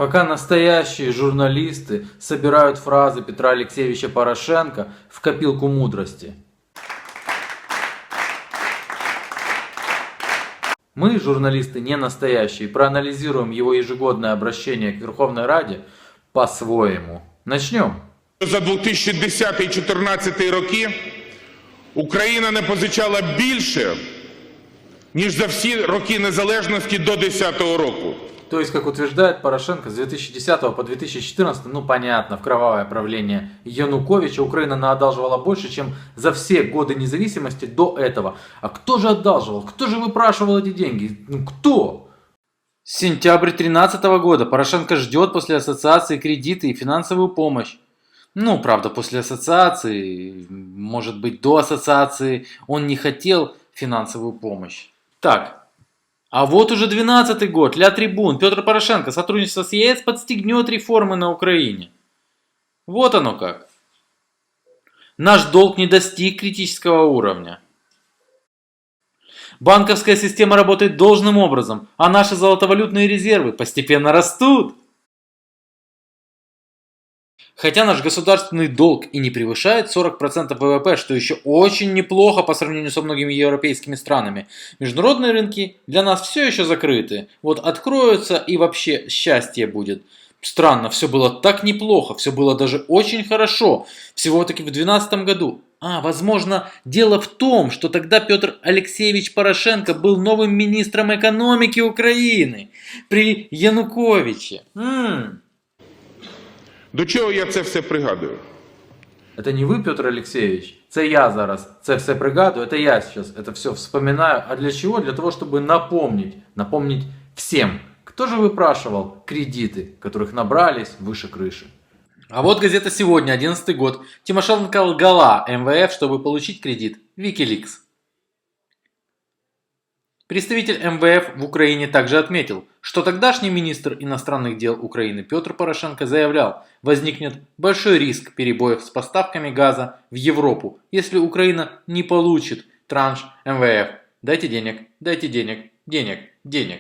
Пока настоящие журналисты собирают фразы Петра Алексеевича Порошенко в копилку мудрости. Мы, журналисты не настоящие, проанализируем его ежегодное обращение к Верховной Раде по-своему. Начнем. За 2010-2014 роки Україна не позичала більше, ніж за всі роки незалежності до 2010 року. То есть, как утверждает Порошенко, с 2010 по 2014, ну понятно, в кровавое правление Януковича Украина наодалживала больше, чем за все годы независимости до этого. А кто же одалживал? Кто же выпрашивал эти деньги? Ну кто? С сентября 2013 года Порошенко ждет после ассоциации кредиты и финансовую помощь. Ну, правда, после ассоциации, может быть, до ассоциации он не хотел финансовую помощь. Так. А вот уже 12-й год, Ля Трибун, Петр Порошенко, сотрудничество с ЕС подстегнет реформы на Украине. Вот оно как. Наш долг не достиг критического уровня. Банковская система работает должным образом, а наши золотовалютные резервы постепенно растут. Хотя наш государственный долг и не превышает 40% ВВП, что еще очень неплохо по сравнению со многими европейскими странами, международные рынки для нас все еще закрыты. Вот откроются и вообще счастье будет. Странно, все было так неплохо, все было даже очень хорошо. Всего-таки в 2012 году. Возможно, дело в том, что тогда Петр Алексеевич Порошенко был новым министром экономики Украины при Януковиче. До чого я це все пригадую? Это не вы, Петр Алексеевич, це я зараз це все пригадую, это я сейчас это все вспоминаю. А для чего? Для того, чтобы напомнить всем, кто же выпрашивал кредиты, которых набрались выше крыши. А вот газета «Сегодня», 11 год. Тимошенко лгала МВФ, чтобы получить кредит. Wikileaks. Представитель МВФ в Украине также отметил, что тогдашний министр иностранных дел Украины Петр Порошенко заявлял, возникнет большой риск перебоев с поставками газа в Европу, если Украина не получит транш МВФ. Дайте денег, дайте денег, денег, денег.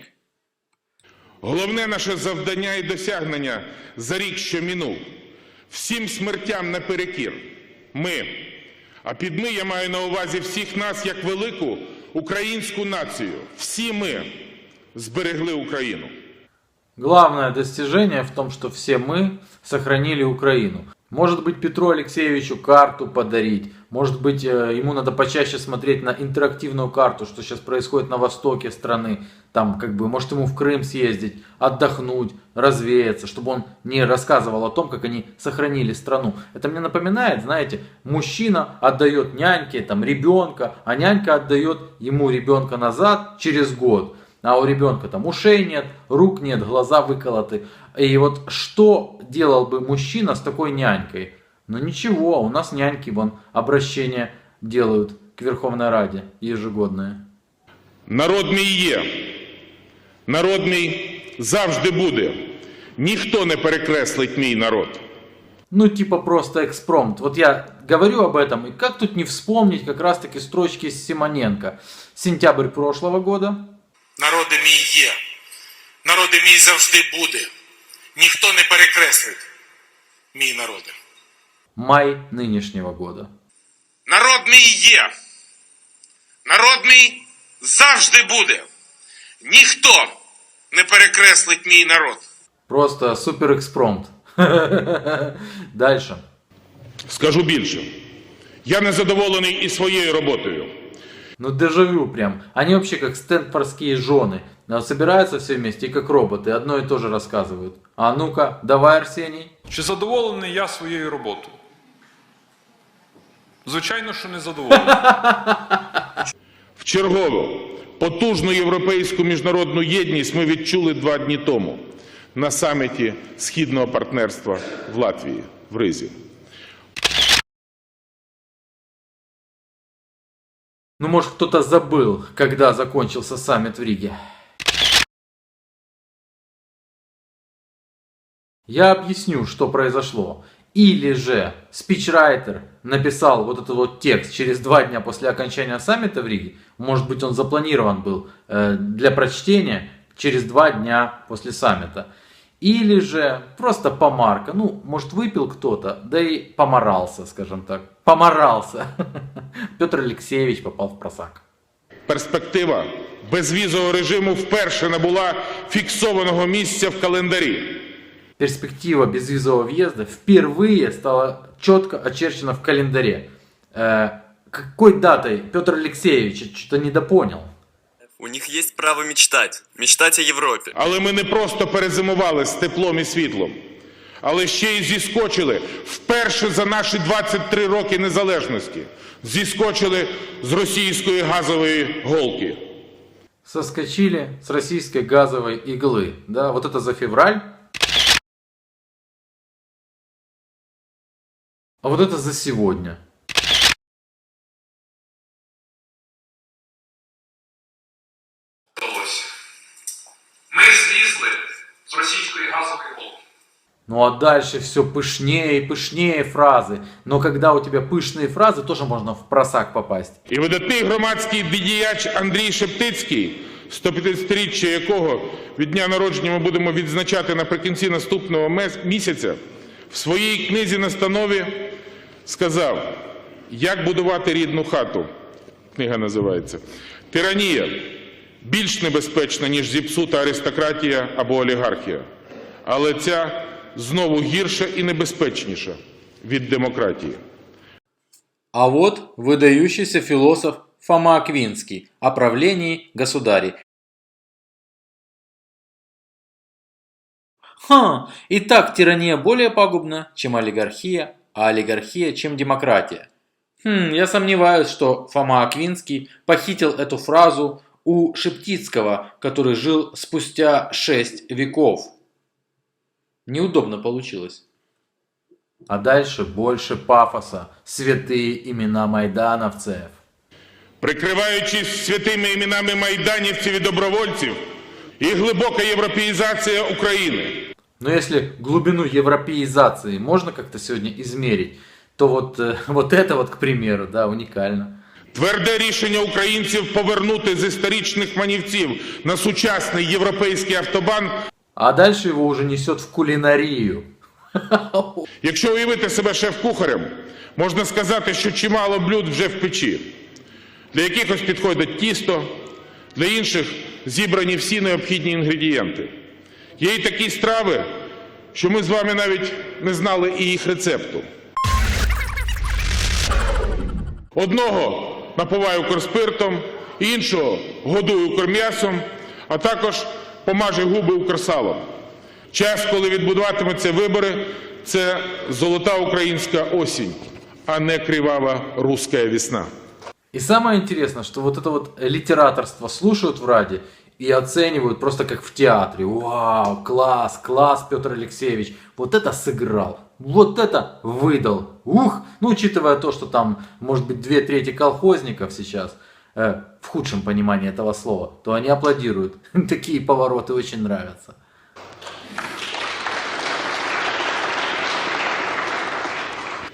Головне наше завдання і досягнення за рік, що минув. Всім смертям наперекір. Ми. А під ми я маю на увазі всіх нас як велику українську націю. Всі ми зберегли Україну. Главное достижение в том, что все мы сохранили Украину. Может быть, Петру Алексеевичу карту подарить. Может быть, ему надо почаще смотреть на интерактивную карту, что сейчас происходит на востоке страны. Там, может, ему в Крым съездить, отдохнуть, развеяться, чтобы он не рассказывал о том, как они сохранили страну. Это мне напоминает, знаете, мужчина отдает няньке ребенка, а нянька отдает ему ребенка назад через год. А у ребенка ушей нет, рук нет, глаза выколоты. И вот что делал бы мужчина с такой нянькой? Ну ничего, у нас няньки обращения делают к Верховной Раде ежегодное. Народ мій є. Народ мій завжди буде. Ніхто не перекреслить мій народ. Ну типа просто экспромт. Вот я говорю об этом, и как тут не вспомнить как раз таки строчки из Симоненко. Сентябрь прошлого года. Народи мій є. Народи мій завжди буде. Ніхто не перекреслить мій народи. Май нынешнего года. Народ мій є. Народ мій завжди буде. Ніхто не перекреслить мій народ. Просто супер экспромт. Дальше. Скажу більше. Я не задоволений і своєю роботою. Ну дежавю прям. Они вообще как стэнфордские жены. Собираются все вместе и как роботы. Одно и то же рассказывают. А ну-ка, давай, Арсений. Чи задоволений я своєю роботою? Звичайно, що не задоволений. Вчергово потужну європейську міжнародну єдність ми відчули 2 дні тому на саміті Східного партнерства в Латвії, в Ризі. Ну, может, кто-то забыл, когда закончился саммит в Риге. Я объясню, что произошло. Или же спичрайтер написал вот этот вот текст через 2 дня после окончания саммита в Риге. Может быть, он запланирован был для прочтения через 2 дня после саммита. Или же просто помарка. Ну, может, выпил кто-то, да и поморался, скажем так. Поморался. Петр Алексеевич попал в просак. Перспектива безвізового режиму вперше набула фіксованого місця в календарі. Перспектива безвизового въезда впервые стала четко очерчена в календаре. Какой датой Петр Алексеевич что-то недопонял. У них есть право мечтать. Мечтать о Европе. Але ми не просто перезимували з теплом і світлом, але ще й зіскочили вперше за наші 23 роки незалежності. Зіскочили з російської газової голки. Соскочили с российской газовой иглы. Да, вот это за февраль. А вот это за сегодня. Ми злізли з російської газової голки. Ну а дальше все пышнее и пышнее фразы. Но когда у тебя пышные фразы, тоже можно в просак попасть. І видатний громадський діяч Андрій Шептицький, 150-річчя якого від дня народження ми будемо відзначати наприкінці наступного місяця, в своїй книзі-настанові сказав, як будувати рідну хату. Книга називається. Тиранія більш небезпечна, ніж зіпсута аристократія або олігархія. Але ця знову гірша і небезпечніша від демократії. А вот выдающийся философ Фома Аквинский о правлении государей. Итак, тирания более пагубна, чем олигархия, а олигархия, чем демократия. Я сомневаюсь, что Фома Аквинский похитил эту фразу у Шептицкого, который жил спустя 6 веков. Неудобно получилось. А дальше больше пафоса. Святые имена майдановцев. Прикриваючись святими іменами майданівців і добровольців, і глибока європеїзація України. Но если глубину европеизации можно как-то сегодня измерить, то вот это вот, к примеру, да, уникально. Тверде рішення українців повернути з історичних манівців на сучасний європейський автобан. А дальше его уже несет в кулинарию. Якщо уявити себе шеф-кухарем, можна сказати, що чимало блюд вже в печі. Для якихось підходить тісто, для інших зібрані всі необхідні інгредієнти. Є й такі страви, що ми з вами навіть не знали і їх рецепту. Одного напуваю укрспиртом, іншого годую укрм'ясом, а також помажу губи укрсалом. Час, коли відбудуватимуться вибори, це золота українська осінь, а не кривава русская весна. И самое интересное, что вот это вот литераторство слушают в Раде и оценивают просто как в театре. Вау, класс, класс, Петр Алексеевич, вот это сыграл, вот это выдал. Ух, ну учитывая то, что там может быть 2/3 колхозников сейчас, в худшем понимании этого слова, то они аплодируют. Такие повороты очень нравятся.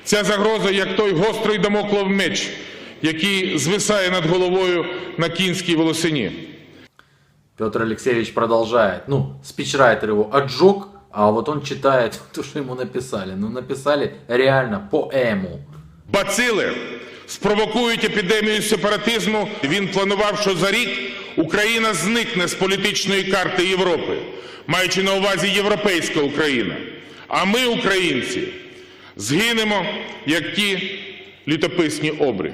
Ця загроза, як той гострий дамоклов меч, який звисає над головою на кінській волосині. Петр Алексеевич продолжает. Ну, спичрайтер его отжег, а вот он читает то, что ему написали. Ну, написали реально поэму. Бацили спровокують епідемію сепаратизму. Він планував, що за рік Україна зникне з політичної карти Європи, маючи на увазі європейська Україна. А ми, українці, згинемо, як ті літописні обри.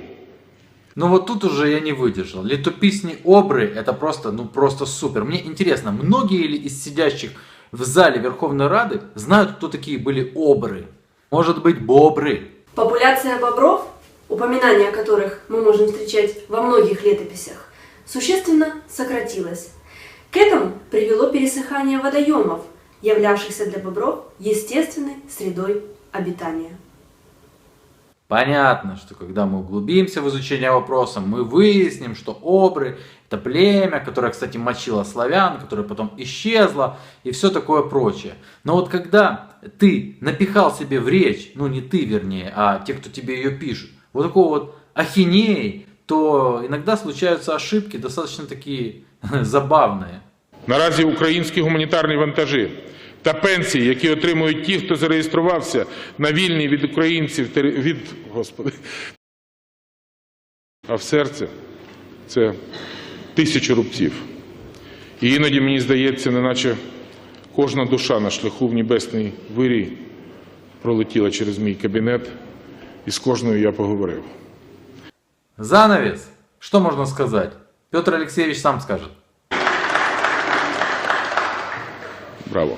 Ну вот тут уже я не выдержал. Летописные обры это просто супер. Мне интересно, многие ли из сидящих в зале Верховной Рады знают, кто такие были обры? Может быть, бобры? Популяция бобров, упоминания о которых мы можем встречать во многих летописях, существенно сократилась. К этому привело пересыхание водоемов, являвшихся для бобров естественной средой обитания. Понятно, что когда мы углубимся в изучение вопроса, мы выясним, что обры это племя, которое, кстати, мочило славян, которое потом исчезло и все такое прочее. Но вот когда ты напихал себе в речь, ну не ты вернее, а те, кто тебе ее пишут, вот такого вот ахинеи, то иногда случаются ошибки достаточно такие забавные. Наразі українські гуманітарні вантажі та пенсії, які отримують ті, хто зареєструвався на вільній від українців, а в серце це 1000 рубців. І іноді мені здається, неначе кожна душа на шляху в небесний вирій пролетіла через мій кабінет, і з кожною я поговорив. Занавес. Что можно сказать? Петр Алексеевич сам скажет. Браво.